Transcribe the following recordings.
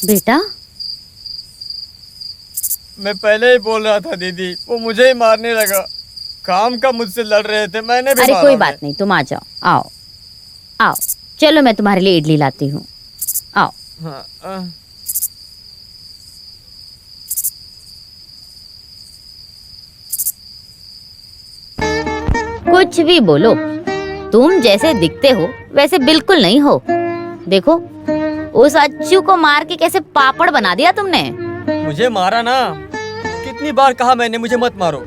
बेटा, मैं पहले ही बोल रहा था दीदी, वो मुझे ही मारने लगा। काम का मुझसे लड़ रहे थे, मैंने भी अरे मारा कोई उन्हें। बात नहीं, तुम आ जाओ। आओ आओ, चलो मैं तुम्हारे लिए इडली लाती हूँ। आओ। हाँ, कुछ भी बोलो, तुम जैसे दिखते हो वैसे बिल्कुल नहीं हो। देखो, उस अच्छू को मार के कैसे पापड़ बना दिया तुमने। मुझे मारा ना। कितनी बार कहा मैंने मुझे मत मारो।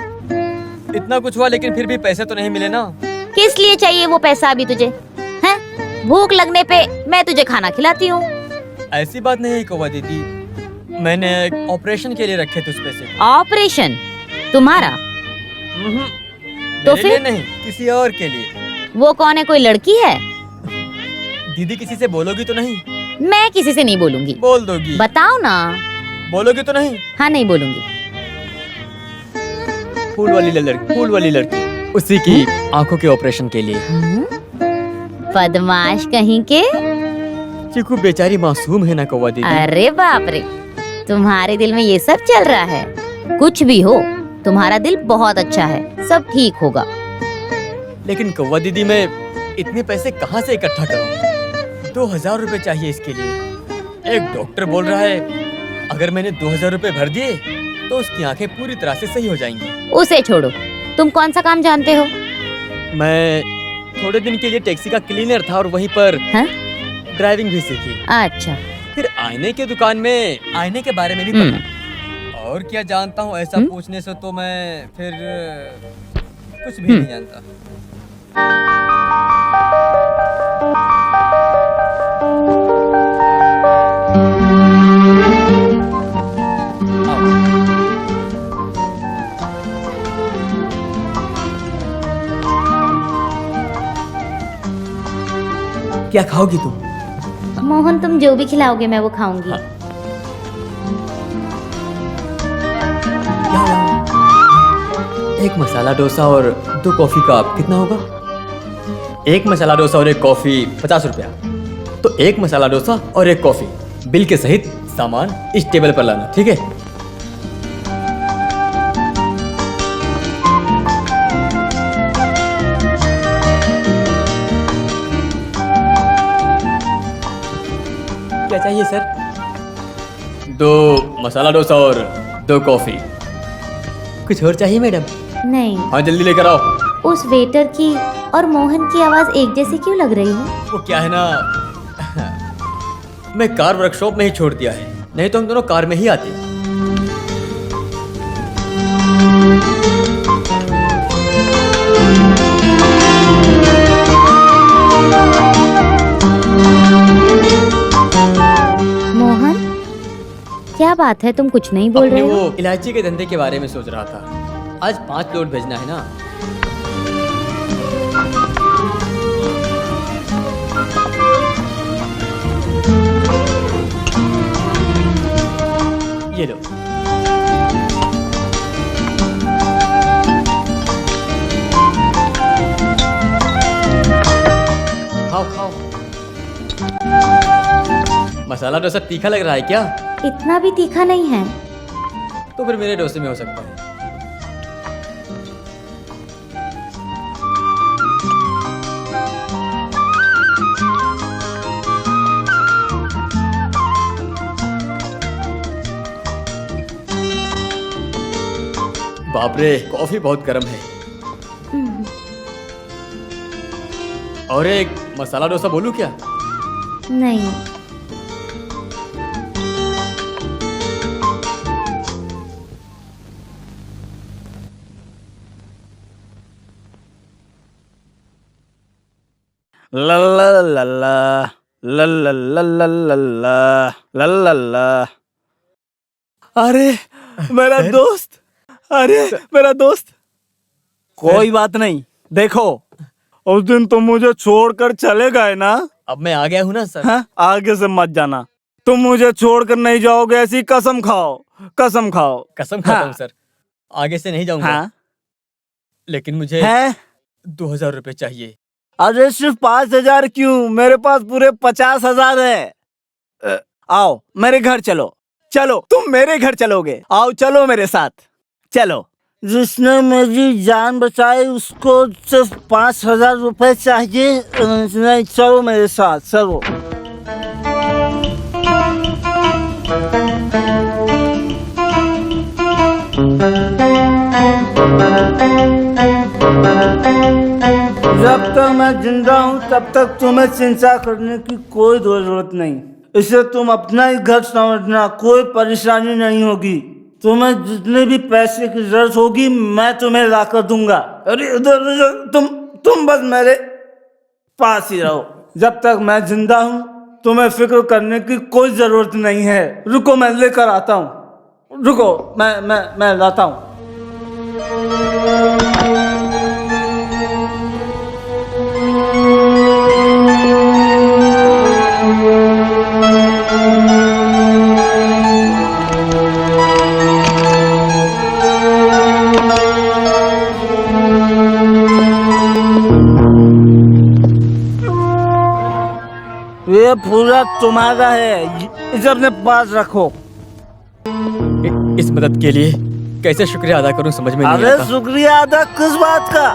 इतना कुछ हुआ लेकिन फिर भी पैसे तो नहीं मिले ना। किस लिए चाहिए वो पैसा अभी तुझे? हैं? भूख लगने पे मैं तुझे खाना खिलाती हूँ। ऐसी बात नहीं है कौवा दीदी, मैंने एक ऑपरेशन के लिए रखे थे उस पैसे। ऑपरेशन तुम्हारा? तो फिर? मेरे लिए नहीं, किसी और के लिए। वो कौन है, कोई लड़की है? दीदी किसी से बोलोगी तो नहीं? मैं किसी से नहीं बोलूंगी। बोल दोगी? बताओ ना। बोलोगी तो नहीं? हाँ, नहीं बोलूंगी। फूल वाली लड़की, उसी की आंखों के ऑपरेशन के लिए। बदमाश कहीं के। चीकू बेचारी मासूम है ना कौवा दीदी। अरे बाप रे, तुम्हारे दिल में ये सब चल रहा है। कुछ भी हो, तुम्हारा दिल बहुत अच्छा है, सब ठीक होगा। लेकिन कौवा दीदी, मैं इतने पैसे कहाँ से इकट्ठा करूँ? 2000 रुपए चाहिए इसके लिए। एक डॉक्टर बोल रहा है अगर मैंने 2000 रुपए भर दिए तो उसकी आंखें पूरी तरह से सही हो जाएंगी। उसे छोड़ो, तुम कौन सा काम जानते हो? मैं थोड़े दिन के लिए टैक्सी का क्लीनर था और वहीं पर हाँ? ड्राइविंग भी सीखी। अच्छा। फिर आईने की दुकान में आईने के बारे में भी पढ़ा। और क्या जानता हूँ ऐसा पूछने से तो मैं फिर कुछ भी नहीं जानता। क्या खाओगी तुम? मोहन, तुम जो भी खिलाओगे मैं वो खाऊंगी। हाँ। एक मसाला डोसा और 2 कॉफी का कितना होगा? एक मसाला डोसा और 1 कॉफी 50 रुपया। तो 1 मसाला डोसा और 1 कॉफी, बिल के सहित सामान इस टेबल पर लाना, ठीक है? क्या चाहिए सर? 2 मसाला डोसा और 2 कॉफी। कुछ और चाहिए मैडम? नहीं। हाँ, जल्दी लेकर आओ। उस वेटर की और मोहन की आवाज एक जैसी क्यों लग रही है? वो क्या है ना, मैं कार वर्कशॉप में ही छोड़ दिया है, नहीं तो हम दोनों कार में ही आते। मोहन, क्या बात है, तुम कुछ नहीं बोल अपने रहे हो? वो इलायची के धंधे के बारे में सोच रहा था। आज 5 लोड भेजना है ना। ये लो। खाओ खाओ। मसाला डोसा तीखा लग रहा है क्या? इतना भी तीखा नहीं है। तो फिर मेरे डोसे में हो सकता है। बाप रे, कॉफी बहुत गर्म है। और एक मसाला डोसा बोलूं क्या? नहीं। लल्ला लल्ला लल्ला लल्ला लल्ला लल्ला। अरे मेरा दोस्त, अरे मेरा दोस्त। कोई बात नहीं, देखो उस दिन तुम मुझे छोड़कर चले गए ना। अब मैं आ गया हूँ ना सर। हाँ? आगे से मत जाना। तुम मुझे छोड़कर नहीं जाओगे, ऐसी कसम खाओ, कसम खाओ। कसम खाता हाँ। हूँ सर, आगे से नहीं जाऊंगा। हाँ? लेकिन मुझे है? 2000 रुपए चाहिए। अरे सिर्फ 5000 क्यों, मेरे पास पूरे 50,000 है। आओ मेरे घर चलो, चलो तुम मेरे घर चलोगे, आओ चलो मेरे साथ, चलो। जिसने मेरी जान बचाई उसको सिर्फ 5,000 रुपए चाहिए। नहीं, चलो मेरे साथ, चलो। जब तक मैं जिंदा हूँ तब तक तुम्हें चिंता करने की कोई जरूरत नहीं। इसे तुम अपना ही घर समझना, कोई परेशानी नहीं होगी। तुम्हें जितने भी पैसे की जरूरत होगी मैं तुम्हें ला कर दूंगा। अरे उधर तुम बस मेरे पास ही रहो। जब तक मैं जिंदा हूँ तुम्हें फिक्र करने की कोई जरूरत नहीं है। रुको मैं लेकर आता हूँ, रुको मैं लाता हूँ। ये पूरा तुम्हारा है, इसे अपने पास रखो। इस मदद के लिए कैसे शुक्रिया अदा करूं समझ में नहीं अरे आता। शुक्रिया अदा किस बात का?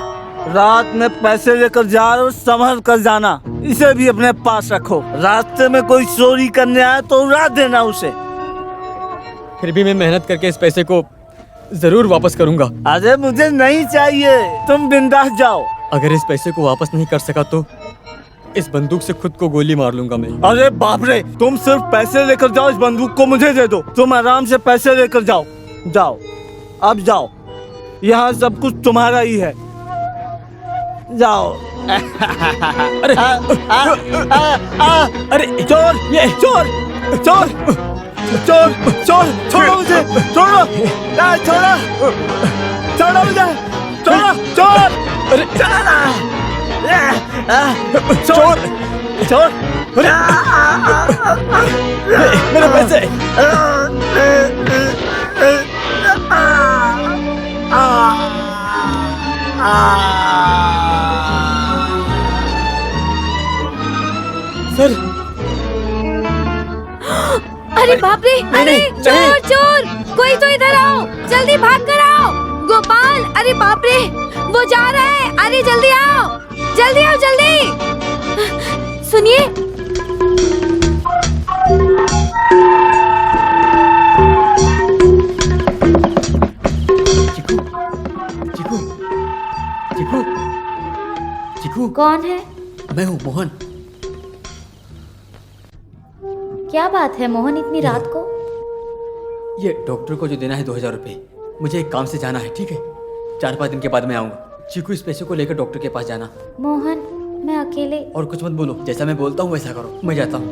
रात में पैसे लेकर जा रहे हो, संभल कर जाना। इसे भी अपने पास रखो। रास्ते में कोई चोरी करने आए तो उड़ा देना उसे। फिर भी मैं मेहनत करके इस पैसे को जरूर वापस करूंगा। अरे मुझे नहीं चाहिए, तुम बिंदास जाओ। अगर इस पैसे को वापस नहीं कर सका तो इस बंदूक से खुद को गोली मार लूंगा मैं। अरे बाप रे, तुम सिर्फ पैसे लेकर जाओ, इस बंदूक को मुझे दे दो। तुम आराम से पैसे लेकर जाओ, जाओ अब जाओ। यहाँ सब कुछ तुम्हारा ही है, जाओ। अरे अरे चोर, ये चोर चोर चोर चोर, छोड़ो मुझे, छोड़ो, छोड़ो छोड़ो मुझे, छोड़ो चोर, अरे चोर चोर, मेरे पैसे। सर, अरे बाप रे, अरे चोर चोर, कोई तो इधर आओ, जल्दी भाग कर आओ। गोपाल, अरे बाप रे, वो जा रहा है, अरे जल्दी आओ, जल्दी आओ, जल्दी। सुनिए, चिकू, चिकू, चिकू, चिकू। कौन है? मैं हूँ मोहन। क्या बात है मोहन, इतनी रात को? ये डॉक्टर को जो देना है 2,000 रुपए, मुझे एक काम से जाना है, ठीक है? 4-5 दिन के बाद मैं आऊंगा। चीकू, इस पैसे को लेकर डॉक्टर के पास जाना। मोहन, मैं अकेले। और कुछ मत बोलो, जैसा मैं बोलता हूँ वैसा करो। मैं जाता हूँ।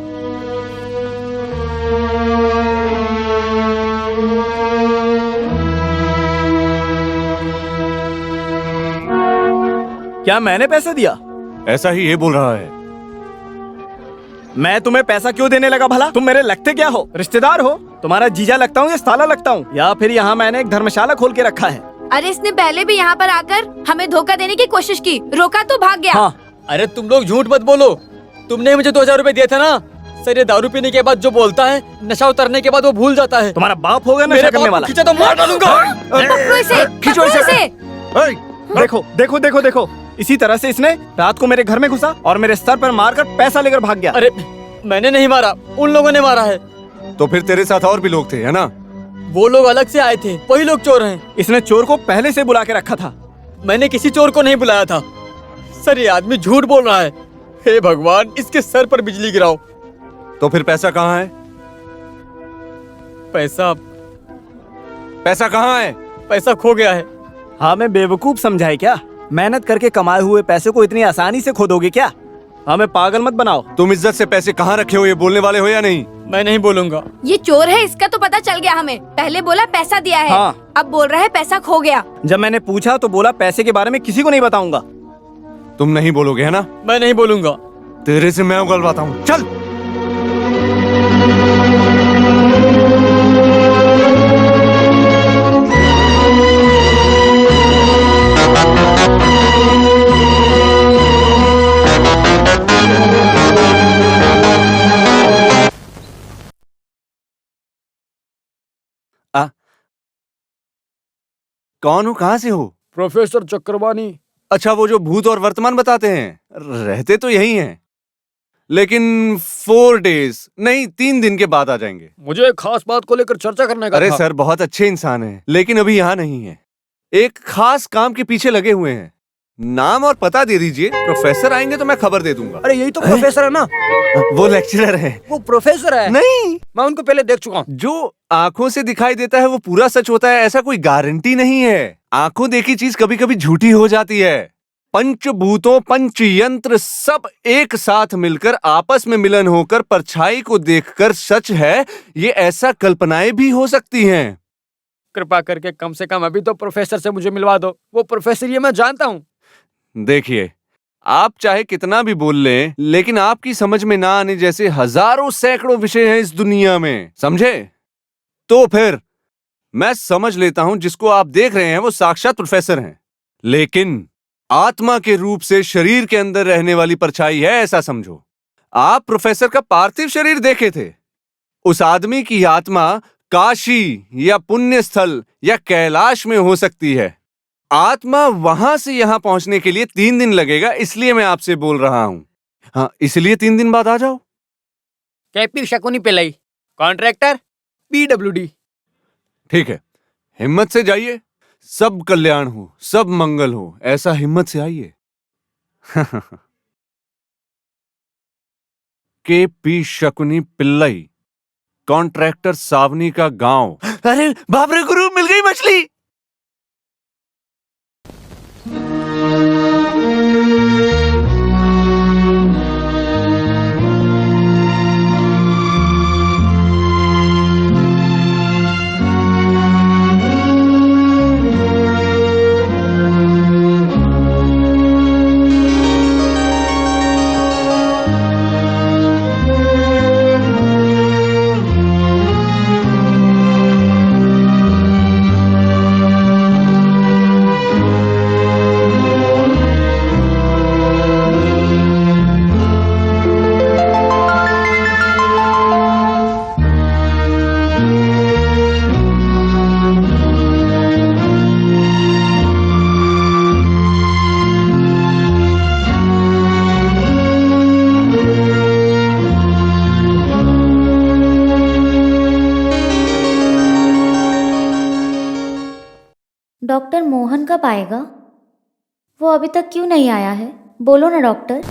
क्या मैंने पैसे दिया? ऐसा ही ये बोल रहा है। मैं तुम्हें पैसा क्यों देने लगा भला? तुम मेरे लगते क्या हो? रिश्तेदार हो? तुम्हारा जीजा लगता हूँ या साला लगता हूँ? या फिर यहाँ मैंने एक धर्मशाला खोल के रखा है? अरे इसने पहले भी यहाँ पर आकर हमें धोखा देने की कोशिश की, रोका तो भाग गया। हाँ। अरे तुम लोग झूठ मत बोलो, तुमने मुझे 2,000 रुपए दिए थे ना। सर, ये दारू पीने के बाद जो बोलता है, नशा उतरने के बाद वो भूल जाता है। तुम्हारा बाप होगा नशा करने वाला। खींचा तो मार डालूंगा। पकड़ो इसे, खींचो पकड़ो इसे। इसे। देखो देखो देखो देखो, इसी तरह से इसने रात को मेरे घर में घुसा और मेरे सर पर मारकर पैसा लेकर भाग गया। अरे मैंने नहीं मारा, उन लोगों ने मारा है। तो फिर तेरे साथ और भी लोग थे, है ना? वो लोग अलग से आए थे, वही लोग चोर हैं। इसने चोर को पहले से बुला के रखा था। मैंने किसी चोर को नहीं बुलाया था। सर, ये आदमी झूठ बोल रहा है। हे भगवान, इसके सर पर बिजली गिराओ। तो फिर पैसा कहाँ है? पैसा पैसा कहाँ है? पैसा खो गया है। हाँ, मैं बेवकूफ समझा है क्या? मेहनत करके कमाए हुए पैसे को इतनी आसानी से खो दोगे क्या? हमें पागल मत बनाओ। तुम इज्जत से पैसे कहाँ रखे हो, ये बोलने वाले हो या नहीं? मैं नहीं बोलूंगा। ये चोर है, इसका तो पता चल गया हमें। पहले बोला पैसा दिया है, हाँ। अब बोल रहा है पैसा खो गया। जब मैंने पूछा तो बोला पैसे के बारे में किसी को नहीं बताऊंगा। तुम नहीं बोलोगे, है ना? मैं नहीं बोलूंगा। तेरे से मैं उगलवाता हूँ, चल। कौन हो, कहाँ से हो? प्रोफेसर चक्रवाणी। अच्छा, वो जो भूत और वर्तमान बताते हैं, रहते तो यही हैं, लेकिन 4 डेज नहीं 3 दिन के बाद आ जाएंगे। मुझे एक खास बात को लेकर चर्चा करने का अरे था। सर, बहुत अच्छे इंसान हैं, लेकिन अभी यहाँ नहीं है। एक खास काम के पीछे लगे हुए हैं। नाम और पता दे दीजिए, प्रोफेसर आएंगे तो मैं खबर दे दूंगा। अरे यही तो प्रोफेसर है ना। वो लेक्चरर है। वो प्रोफेसर है। नहीं, मैं उनको पहले देख चुका हूँ। जो आंखों से दिखाई देता है वो पूरा सच होता है, ऐसा कोई गारंटी नहीं है। आंखों देखी चीज कभी कभी झूठी हो जाती है। पंचभूतों, पंचयंत्र सब एक साथ मिलकर आपस में मिलन होकर परछाई को देखकर सच है, ये ऐसा कल्पनाएं भी हो सकती हैं। कृपा करके कम से कम अभी तो प्रोफेसर से मुझे मिलवा दो। वो प्रोफेसर ये मैं जानता हूँ। देखिए, आप चाहे कितना भी बोल लें, लेकिन आपकी समझ में ना आने जैसे हजारों सैकड़ों विषय हैं इस दुनिया में, समझे? तो फिर मैं समझ लेता हूं जिसको आप देख रहे हैं वो साक्षात प्रोफेसर हैं, लेकिन आत्मा के रूप से शरीर के अंदर रहने वाली परछाई है, ऐसा समझो। आप प्रोफेसर का पार्थिव शरीर देखे थे। उस आदमी की आत्मा काशी या पुण्य स्थल या कैलाश में हो सकती है। आत्मा वहां से यहां पहुंचने के लिए 3 दिन लगेगा, इसलिए मैं आपसे बोल रहा हूं। हाँ, इसलिए 3 दिन बाद आ जाओ। कैपी शकुनी पिलाई, कॉन्ट्रैक्टर PWD। ठीक है, हिम्मत से जाइए। सब कल्याण हो, सब मंगल हो, ऐसा हिम्मत से आइए। KP शकुनी पिल्लई, कॉन्ट्रैक्टर सावनी का गांव। अरे बाप रे गुरु, मिल गई मछली। डॉक्टर मोहन कब आएगा? वो अभी तक क्यों नहीं आया है? बोलो ना डॉक्टर।